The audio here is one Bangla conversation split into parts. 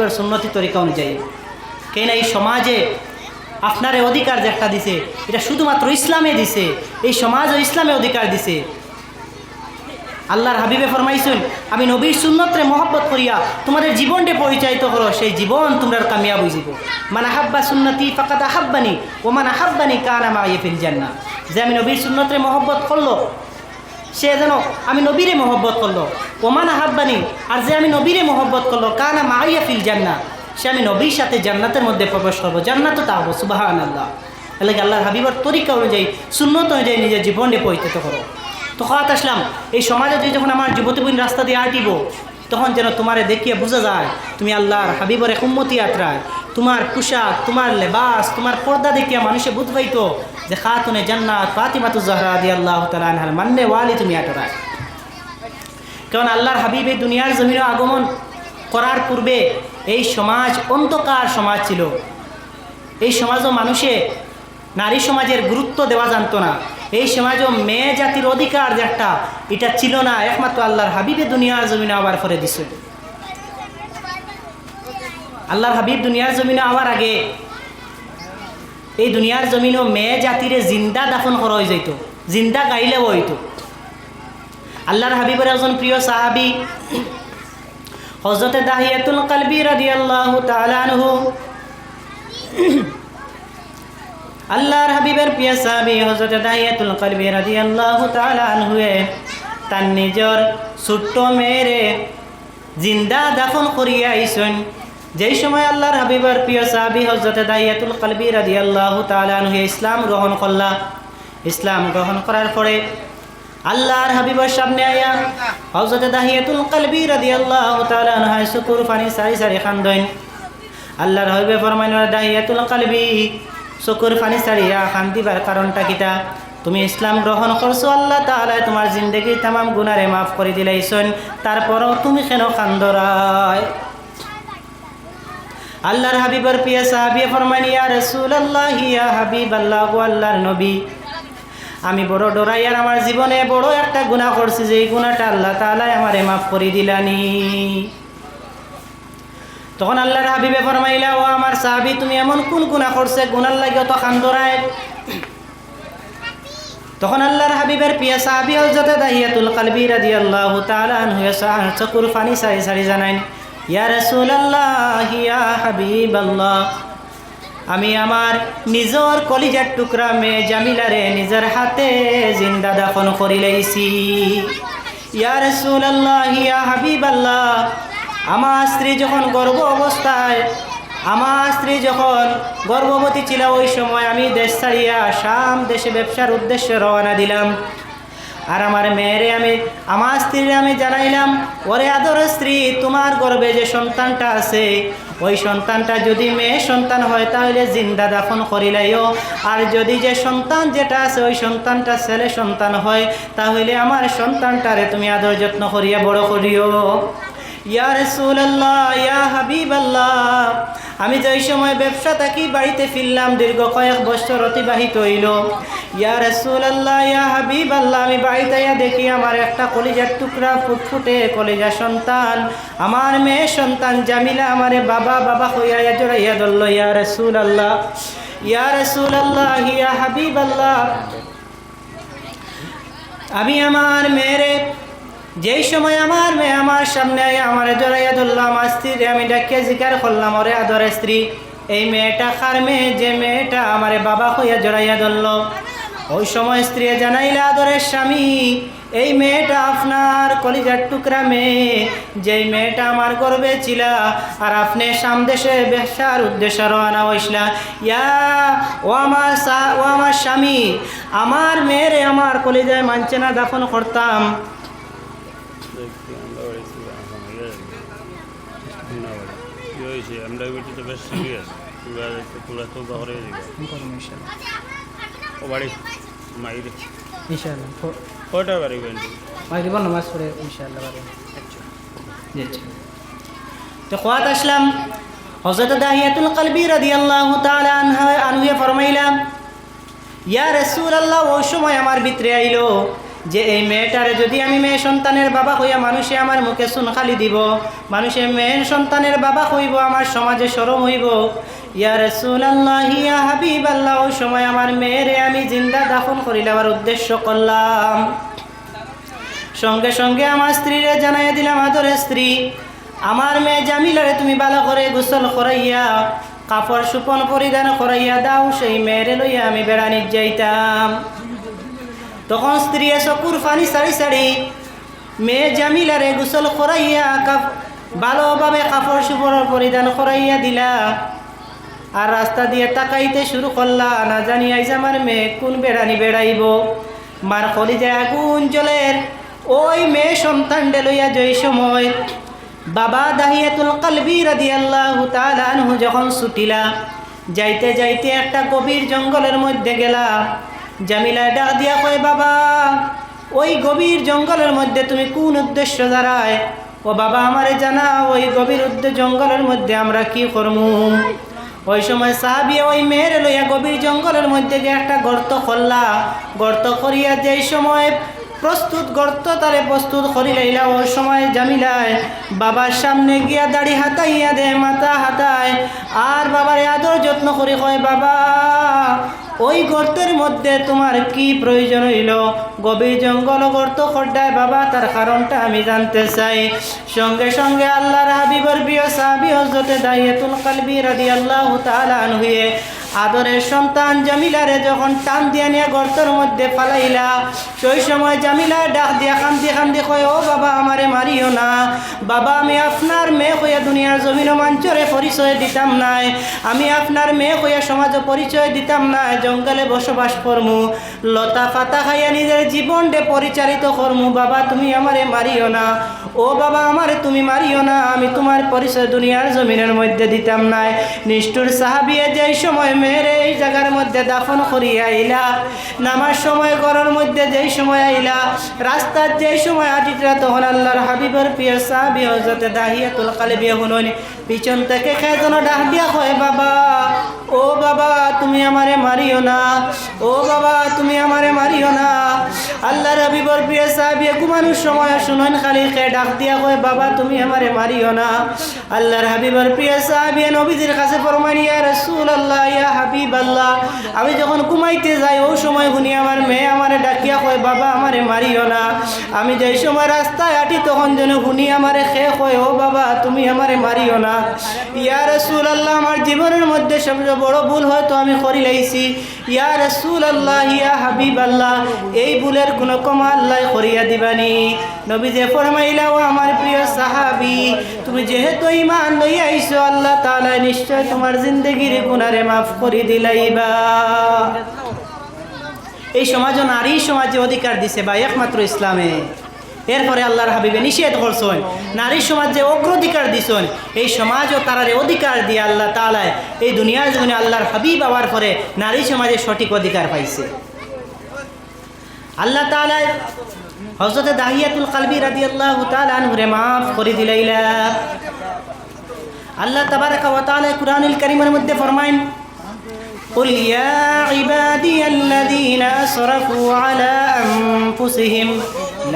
হাবিবের সুন্নতি তরিকা অনুযায়ী। কেন এই সমাজে আপনার অধিকার যে একটা দিছে, এটা শুধুমাত্র ইসলামে দিছে, এই সমাজ ও ইসলামে অধিকার দিছে। আল্লাহর হাবিবে ফরমাইছেন, আমি নবীর সুন্নতরে মহব্বত করিয়া তোমাদের জীবনকে পরিচালিত করো, সেই জীবন তোমরা কামিয়াব হয়ে যাব। মান আহাব্বা সুন্নতি ফাকাদ আহাব্বানি ও মান আহাব্বানি কানা মাইয়া ফিল জান্নাহ। যে আমি নবীর সুন্নতরে মহব্বত করলো সে যেন আমি নবীরে মহব্বত করলো। ওমান আহাব্বানি, আর যে আমি নবীরে মহব্বত করলো, কানা মাইয়া ফিল জান্নাহ, সে আমি নবীর সাথে জান্নাতের মধ্যে প্রবেশ করবো, জান্নাত তাবো। সুবহানাল্লাহ। এলাকা আল্লাহর হাবিবের তরিকা অনুযায়ী, সুন্নত অনুযায়ী নিজের জীবনে পরিচিত করো। তো খাওয়াত আসলাম, এই সমাজে যখন আমার যুবতী বোন রাস্তা দিয়ে আটিব, তখন যেন তোমারে দেখিয়ে বোঝা যায় তুমি আল্লাহর হাবিবের এক উম্মতি যাত্রায়। তোমার পোশাক, তোমার লেবাস, তোমার পর্দা দেখিয়া মানুষে বুঝ পাইতো যে খাতুনে জান্নাত ফাতিমাতুজ জাহরা রাদিয়াল্লাহু তাআলা আনহার মান্নে ওয়ালি তুমি আটরায়। কারণ আল্লাহর হাবিব এই দুনিয়ার জমিনে আগমন করার পূর্বে এই সমাজ অন্ধকার সমাজ ছিল। এই সমাজও মানুষে নারী সমাজের গুরুত্ব দেওয়া জানতো না। এই সমাজও মেয়ে জাতির অধিকার যে একটা, এটা ছিল না। একমাত্র আল্লাহর হাবিবে দুনিয়ার জমিনে আবার করে দিছে। আল্লাহর হাবিব দুনিয়ার জমিনে আবার আগে এই দুনিয়ার জমিনেও মেয়ে জাতিরে জিন্দা দাফন করা হয়ে যাইত, জিন্দা গাইলেও হইতো। আল্লাহর হাবিবের একজন প্রিয় সাহাবী হযরতে দাহিয়াতুল কলবি রাদিয়াল্লাহু তাআলা আনহু, আল্লাহর হাবিবের প্রিয় সাহাবী হযরতে দাহিয়াতুল কলবি রাদিয়াল্লাহু তাআলা আনহু তার নিজের ছোট্ট মেয়েরে জিন্দা দাফন করিয়া আইছেন। যেই সময় আল্লাহর হাবিবের প্রিয় সাহাবী হযরতে দাহিয়াতুল কলবি রাদিয়াল্লাহু তাআলা আনহু ইসলাম গ্রহণ করলা। ইসলাম গ্রহণ করার পরে আল্লাহর হাবিবের সামনে আয়া হযরতে দাহিয়াতুল কলবি রাদিয়াল্লাহু তাআলা আনহা শুকুর পানি সারি সারি খান্দেন। আল্লাহর হাবিবে ফরমাইলেন, দাহিয়াতুল কলবি, শুকুর পানি সারিয়া খান দিবার কারণটা কিটা? তুমি ইসলাম গ্রহণ করছো, আল্লাহ তাআলা তোমার জিন্দেগির तमाम গুনাহরে মাফ করে দিলাইছেন, তারপরও তুমি কেন কান্দরায়? আল্লাহর হাবিবের প্রিয় সাহাবী ফরমাইলেন, ইয়া রাসূলুল্লাহ, ইয়া হাবিবাল্লাহ, ও আল্লাহর নবী, আমি বড় ডরাই আর আমার জীবনে বড় একটা গুনাহ করছি, যে গুনাহটা আল্লাহ তাআলা আমারে মাফ করে দিলানি। তখন আল্লাহর হাবিবে ফরমাইলা, ও আমার সাহাবী, তুমি এমন কোন গুনাহ করছে গুনার লাগে তো কান্দরায়? তখন আল্লাহর হাবিবের প্রিয় সাহাবী হযরতে দাহিয়াতুল কলবি রাদিয়াল্লাহু তাআলা আনহু চকুর পানি সারি সারি জানাইন, ইয়া রাসূলুল্লাহ, ইয়া হাবিবাল্লাহ, আমি আমার নিজর কলিজার টুকরা মেয়ে জামিলারে নিজের হাতে জিন্দা দাফন করি লাইছি। ইয়া রাসূলুল্লাহ, ইয়া হাবিবাল্লাহ, আমার স্ত্রী যখন গর্ভবতী ছিল, ওই সময় আমি দেশ ছাড়িয়া শাম দেশে ব্যবসার উদ্দেশ্যে রওনা দিলাম। আর আমার মেয়েরে আমার স্ত্রীরে আমি জানাইলাম, ওরে আদরের স্ত্রী, তোমার গর্ভে যে সন্তানটা আছে, ওই সন্তানটা যদি মেয়ে সন্তান হয় তাহলে জিন্দা দাফন করিলাইও, আর যদি যে সন্তান যেটা আছে ওই সন্তানটা ছেলে সন্তান হয় তাহলে আমার সন্তানটারে তুমি আদর যত্ন করিয়া বড় করিও। ইয়া রাসূলুল্লাহ, ইয়া হাবিবাল্লাহ, আমি যেই সময় ব্যবসা থাকি বাড়িতে ফিরলাম, দীর্ঘ কয়েক বছর অতিবাহিত হইল। ইয়া রাসূলুল্লাহ, ইয়া হাবিবাল্লাহ, আমি বাড়িতে দেখি আমার একটা কলিজার টুকরা ফুটফুটে কলিজা সন্তান, আমার মেয়ে সন্তান জামিলা আমারে বাবা বাবা হইয়া জড়াইয়া ধরল। ইয়া রাসূলুল্লাহ, ইয়া রাসূলুল্লাহ, ইয়া হাবিবাল্লাহ, আমি আমার মেয়েরে যেই সময় আমার মেয়ে আমার সামনে আমার জড়াইয়া ধরলাম, আমার স্ত্রী আমি ডাকিয়া জিজ্ঞাসা করলাম, ওরে আদরের স্ত্রী, এই মেয়েটা কার মেয়ে যে মেয়েটা আমারে বাবা হইয়া জড়াইয়া ধরল? ওই সময় স্ত্রী জানাইলা, আদরের স্বামী, এই মেয়েটা আপনার কলিজার টুকরা মেয়ে, যেই মেয়েটা আমার গর্ভে ছিল, আর আপনি সামদেশে ব্যবসার উদ্দেশ্যে রওনা হইছিলা। ও আমার স্বামী, আমার মেয়েরে আমার কলিজায় মানছে না দাফন করতাম। তো খোয়াত আসলাম, হযরত দাহিয়াতুল কলবি রাদিয়াল্লাহু তাআলা আনহু ফরমাইলাম, ইয়া রাসূলুল্লাহ, ওই সময় আমার ভিতরে আইলো যে এই মেয়েটারে যদি আমি মেয়ে সন্তানের বাবা হইয়া মানুষে আমার মুখে সুনখালি দিব, মানুষে মেয়ে সন্তানের বাবা হইব, আমার সমাজে শরম হইব। ইয়া রাসূলুল্লাহ ইয়া হাবিবাল্লাহ, ওই সময় আমার মেয়েরে আমি জিন্দা দাফন করিলাবার উদ্দেশ্য করলাম। সঙ্গে সঙ্গে আমার স্ত্রীরে জানাইয়া দিলাম, আদরের স্ত্রী, আমার মেয়ে জামিলারে তুমি ভালো করে গোসল করাইয়া কাপড় সুপন পরিধান করাইয়া দাও, সেই মেয়েরে লইয়া আমি বেড়ানি যাইতাম। তখন স্ত্রী চকুর পানি সারি সারি মেয়ে জামিলারে গোসল করাইয়া ভালোভাবে কাপড় সুপন পরিধান করাইয়া দিলা, আর রাস্তা দিয়ে তাকাইতে শুরু করলা, না জানি আইজ আমার মেয়ে কোন বেড়ানি বেড়াইব। মার কলিজায় আগুন জ্বলের ওই মেয়ে সন্তানডে লইয়া যেই সময় বাবা দাহিয়াতুল কলবি রাদিয়াল্লাহু তাআলা আনহু যখন ছুটিলা, যাইতে যাইতে একটা গভীর জঙ্গলের মধ্যে গেলা। জামিলা ডাক দিয়া কয়, বাবা ওই গভীর জঙ্গলের মধ্যে তুমি কোন উদ্দেশ্য দাঁড়ায়? ও বাবা আমারে জানা, ওই গভীর জঙ্গলের মধ্যে আমরা কি করমু? ওই সময় সাহাবী ওই মেয়ের লইয়া গভীর জঙ্গলের মধ্যে গিয়ে একটা গর্ত করলা। গর্ত করিয়া যেই সময় গর্ত তারে প্রস্তুত করিলাইলা, ওই সময় জামিলায় বাবার সামনে গিয়া দাড়ি হাতাইয়া দে, মাথা হাতায়, আর বাবারে আদর যত্ন করে কয়, বাবা ওই গর্তের মধ্যে তোমার কি প্রয়োজন হইল? গভীর জঙ্গল গর্ত খড্ডায় বাবা, তার কারণটা আমি জানতে চাই। সঙ্গে সঙ্গে আল্লাহর হাবিবের প্রিয় সাহাবী হযরত দাহিয়াতুল কলবি রাদিয়াল্লাহু তাআলা আনহু আদরের সন্তান জামিলারে যখন টান দিয়া নিয়ে গর্তের মধ্যে ফালাইলা, সেই সময় জামিলা ডাক দিয়া কান্দি কান্দি কয়, ও বাবা আমারে মারিও না, বাবা আমি আপনার মেয়ে হইয়া দুনিয়ার জমিন মঞ্চরে পরিচয় দিতাম নাই, আমি আপনার মেয়ে হইয়া সমাজে পরিচয় দিতাম না, জঙ্গলে বসবাস করমু, লতা পাতা খাইয়া নিজের জীবনকে পরিচালিত করমু, বাবা তুমি আমারে মারিও না, ও বাবা আমারে তুমি মারিও না, আমি তোমার পরিচয় দুনিয়ার জমিনের মধ্যে দিতাম নাই। নিষ্ঠুর সাহাবী যেই সময় মেয়েরে এই জায়গার মধ্যে দাফন করিয়া আইলা, নামার সময় ঘরের মধ্যে যেই সময় আইলা, রাস্তার যেই সময় আটিটা, তখন আল্লাহর হাবিবের প্রিয় সাহাবী হযরত দাহিয়াতুল কলবি হুনুন পিছন থেকে খেজনো ডাক দিয়া কয়, বাবা ও বাবা তুমি আমারে মারিও না, ও বাবা তুমি আমারে মারিও না। আল্লাহর হাবিবের প্রিয় সাহাবী ঘুমানোর সময় শুনুন খালি খে ডাক দিয়া কয়, বাবা তুমি আমারে মারিও না। আল্লাহর হাবিবের প্রিয় সাহাবী নবীজির কাছে ফরমান, ইয়া রাসূলুল্লাহ ইয়া হাবিবাল্লাহ, আমি যখন ঘুমাইতে যাই ওই সময় শুনি আমার মেয়ে আমারে ডাকিয়া কয়, বাবা আমারে মারিও না। আমি যেই সময় রাস্তায় হাঁটি তখন যেন শুনি আমারে খে কয়, ও বাবা তুমি আমারে মারিও না। ইয়া রাসূলুল্লাহ আমার জীবনের মধ্যে সবচেয়ে বড় ভুল হয়তো আমি করি লাইছি, ইয়া রাসূলুল্লাহ ইয়া হাবিবাল্লাহ, এই ভুলের কোনো ক্ষমা আল্লাহ করিয়া দিবানি। নবীজি ফরমাইলা, ও আমার প্রিয় সাহাবী তুমি যেহেতু ঈমান লইয়া আইছো, আল্লাহ তাআলা নিশ্চয় তোমার জিন্দেগির গুনারে মাফ করে দিলাইবা। এই সমাজও নারী সমাজে অধিকার দিছে বা একমাত্র ইসলামে। এরপরে আল্লাহর হাবিবে নিষেধ করছেন, নারী সমাজে অগ্রাধিকার দিছেন, এই সমাজও তারারে অধিকার দিয়ে আল্লাহ তাআলা এই দুনিয়ার জীবনে আল্লাহর হাবিব হওয়ার পরে নারী সমাজে সঠিক অধিকার পাইছে। আল্লাহ তাআলা হযরত দাহিয়াতুল কলবি রাদিয়াল্লাহু তাআলা আনহুরে মাফ করে দিলাইলা। আল্লাহ তাবারাকা ওয়া তাআলা কুরআনুল কারীমের মধ্যে ফরমায়েন, قل يا عبادي الذين أسرفوا على أنفسهم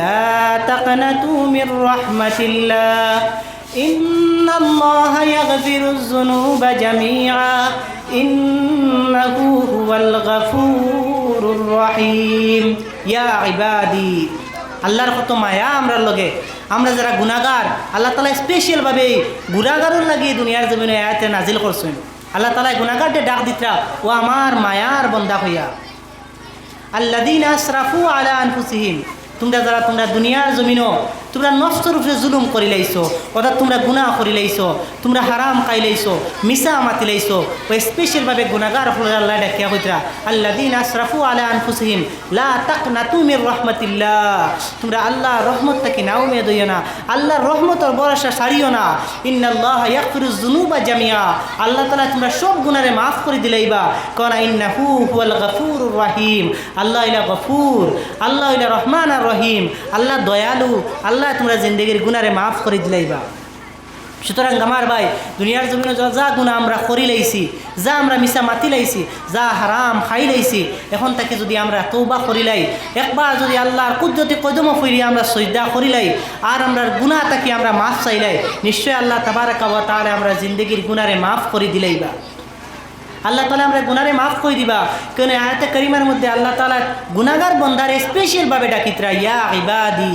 لا تقنطوا من رحمة الله إن الله يغفر الذنوب جميعا إنه هو الغفور الرحيم يا عبادي আল্লাহর কত মায়া আমরার লগে, আমরা যারা গুনাহগার আল্লাহ তাআলা স্পেশালভাবে গুনাহগারের লাগি দুনিয়ার জমিনে আয়াতে নাজিল করছেন। আল্লাহ তাআলা গুনাহগারদের ডাক দিতরা, ও আমার মায়ার বান্দা হইয়া, আল্লাযীনা আসরাফু আলা আনফুসিহিম, তোমরা যারা তোমরা দুনিয়ার জমিনও তোমরা নফসের উপরে জুলুম করি লাইছো, অর্থাৎ তোমরা গুনাহ করি লাইছো, তোমরা হারাম খাই লাইছো, মিছা মাতি লাইছো, ওই স্পেশালভাবে গুনাহগার হল আল্লাহ ডাকিয়া কইতরা, আল্লাযীনা আসরাফু আলা আনফুসিহিম লা তাকনাতু মির রাহমাতিল্লাহ, তোমরা আল্লাহর রহমত থেকে না উমেদ হইও না, আল্লাহর রহমতের ভরসা ছাড়িও না। ইন্নাল্লাহা ইয়াগফিরুয যুনুবা জামিআ, আল্লাহ তাআলা তোমরা সব গুনাহরে মাফ করে দিলাইবা, কারণ ইন্নাহু হুয়াল গফুরুর রহিম, আল্লাহ ইলা গফুর, আল্লাহ ইলা রহমান আর রহিম, আল্লাহ দয়ালু, আল্লাহ তোমরা জিন্দেগির গুনাহরে মাফ করে দিলাইবা। সুতরাং আমার ভাই দুনিয়ার জমিনে যা গুণা আমরা করি লাইছি, যা আমরা মিশা মাতি লাইছি, যা হারাম খাই লাইছি, এখন তাকে যদি আমরা তৌবা করিলাই, একবার যদি আল্লাহর কুদরতি কদম ফিরিয়ে আমরা সজদা করিলাই আর আমরা গুনাহ তাকে আমরা মাফ চাইলাই, নিশ্চয় আল্লাহ তাবারাকা ওয়া তাআলা আমরা জিন্দগির গুনারে মাফ করে দিলাইবা। আল্লাহ তাআলা আমরা গুনারে মাফ করে দিবা। কেন আয়াতে কারিমার মধ্যে আল্লাহ তাআলা গুনাহগার বান্দারে স্পেশালভাবে ডাকিতরা, ইয়া ইবাদি।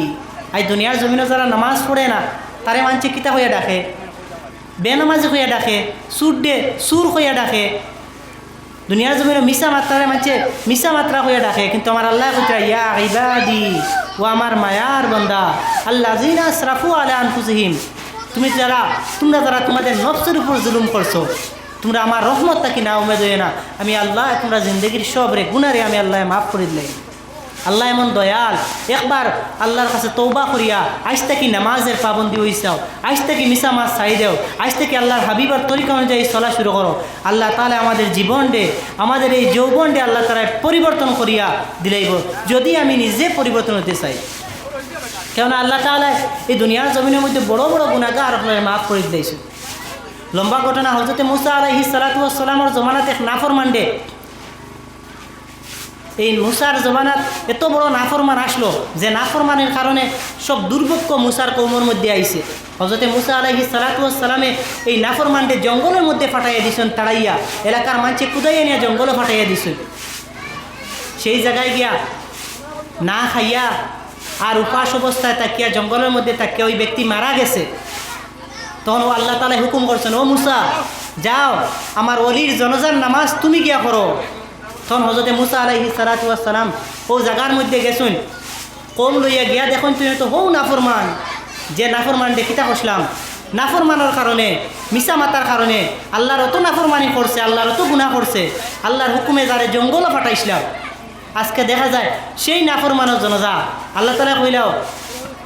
আই দুনিয়ার জমিনে যারা নামাজ পড়ে না তারে মানছে কিতা হইয়া ডাকে, বেনামাজি হইয়া ডাকে, সুর হইয়া ডাকে। দুনিয়ার জমিনে মিশা মাত্রারে মানছে মিশা মাত্রা হইয়া ডাকে, কিন্তু আমার আল্লাহ কইতরা, ইয়া ইবাদি, ও আমার মায়ার বান্দা, আল্লাযিনা আসরাফু আলা আনফুসিহিম, তোমরা যারা তোমাদের নফসের উপর জুলুম করছো, তোমরা আমার রহমত তাকি না উমেদ হয়ে না, আমি আল্লাহ তোমরা জিন্দগির সবরে গুনারে আমি আল্লাহ মাফ করে দিলাই। আল্লাহ এমন দয়াল, একবার আল্লাহর কাছে তৌবা করিয়া আজ থেকে নামাজের পাবন্দি হইসাও, আজ থেকে মিশা মাছ ছাই দেও, আজ থেকে আল্লাহর হাবিবার তরিকা অনুযায়ী চলা শুরু করো। আল্লাহ তাআলা আমাদের জীবনডে, আমাদের এই যৌবনডে আল্লাহ তাআলা পরিবর্তন করিয়া দিলাইব, যদি আমি নিজে পরিবর্তন হতে চাই। কেননা আল্লাহ তাআলা এই দুনিয়ার জমিনের মধ্যে বড় বড় গুনাহগার আপনারা মাফ করে দিয়েছে। লম্বা ঘটনা, হযরতে মুসা আলাইহিস সালাতু ওয়াস সালামের জমানাত এক নাফরমানডে, এই মুসার জমানাত এত বড় নাফরমান আসলো যে নাফরমানের কারণে সব দুর্ভিক্ষ মুসার কৌমের মধ্যে আইছে। হযরতে মুসা আলাইহিস সালাতু ওয়াস সালামে এই নাফরমানডে জঙ্গলের মধ্যে ফাটাইয়া দিছেন, তাড়াইয়া এলাকার মানুষে কুদাইয়া নিয়ে জঙ্গলে ফাটাইয়া দিছেন। সেই জায়গায় গিয়া না খাইয়া আর উপাস অবস্থায় তাকিয়া জঙ্গলের মধ্যে তাকিয়া ওই ব্যক্তি মারা গেছে। তখন ও আল্লাহ তাআলা হুকুম করছেন, ও মুসা যাও আমার ওলির জনাজার নামাজ তুমি গিয়া করো। তখন হযরতে মুসা আলাইহিস সালাতু ওয়াস সালাম ও জায়গার মধ্যে গেছেন, কম লইয়া গিয়া দেখুন তুমি তো হও নাফরমান, যে নাফরমান দেখিতা কইলাম, নাফরমানের কারণে মিশা মাতার কারণে আল্লাহর অত নাফরমানি করছে, আল্লাহর অত গুনাহ করছে, আল্লাহর হুকুমে যারে জঙ্গলে ফাটাইছিলাম, আজকে দেখা যায় সেই নাফরমানের জনাজা আল্লাহ তাআলা কইলাও,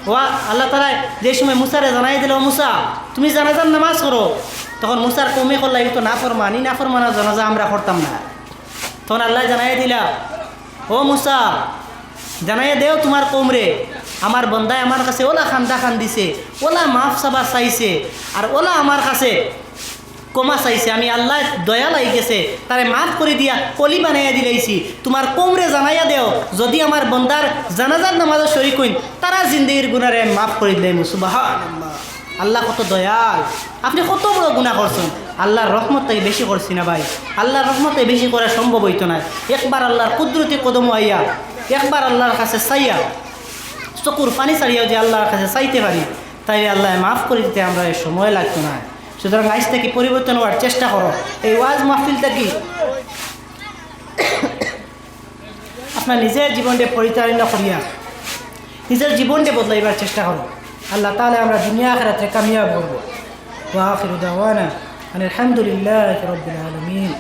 ওয়া আল্লাহ তাআলা যে সময় মুসারে জানাই দিল, মুসা তুমি জানাজার নামাজ করো, তখন মুসার কমে করলা এই তো নাফরমানি, নাফরমানের জানাজা আমরা করতাম না। তখন আল্লাহ জানাই দিলা, ও মুসা জানাই দেও তোমার কমরে, আমার বন্দায় আমার কাছে ওলা খান্দা খান দিছে, ওলা মাফ সাবা চাইছে, আর ওলা আমার কাছে কমা চাইছে, আমি আল্লাহ দয়া লাগি গেছে তারে মাফ করে দিয়া কলি বানাইয়া দিলাইছি, তোমার কমরে জানাইয়া দেও যদি আমার বন্দার জানাজার নামাজে শরীক হইন তারা জিন্দগির গুনারে মাফ করে দিলাম। সুবহানাল্লাহ, আল্লাহ কত দয়াল, আপনি কত বড় গুনাহ করছেন, আল্লাহর রহমত থেকে বেশি করছি না ভাই, আল্লাহর রহমতে বেশি করা সম্ভব হইতো না। একবার আল্লাহর কুদরতি কদম আইয়া, একবার আল্লাহর কাছে চাইয়া, চকুর পানি ছাড়িয়াও যে আল্লাহর কাছে চাইতে পারি, তাই আল্লাহ মাফ করে দিতে আমরা সময় লাগতো না। সুতরাং আজ থেকে পরিবর্তন হওয়ার চেষ্টা করো, এই ওয়াজ মাহফিল থেকে আপনার নিজের জীবনকে পরিচালনা করিয়া নিজের জীবনকে বদলাইবার চেষ্টা করো। আল্লাহ তাআলা আমরা দুনিয়া আখিরাতে কামিয়াব করব। ওয়া আখিরু দাওয়ানা আলহামদুলিল্লাহি রাব্বিল আলামিন।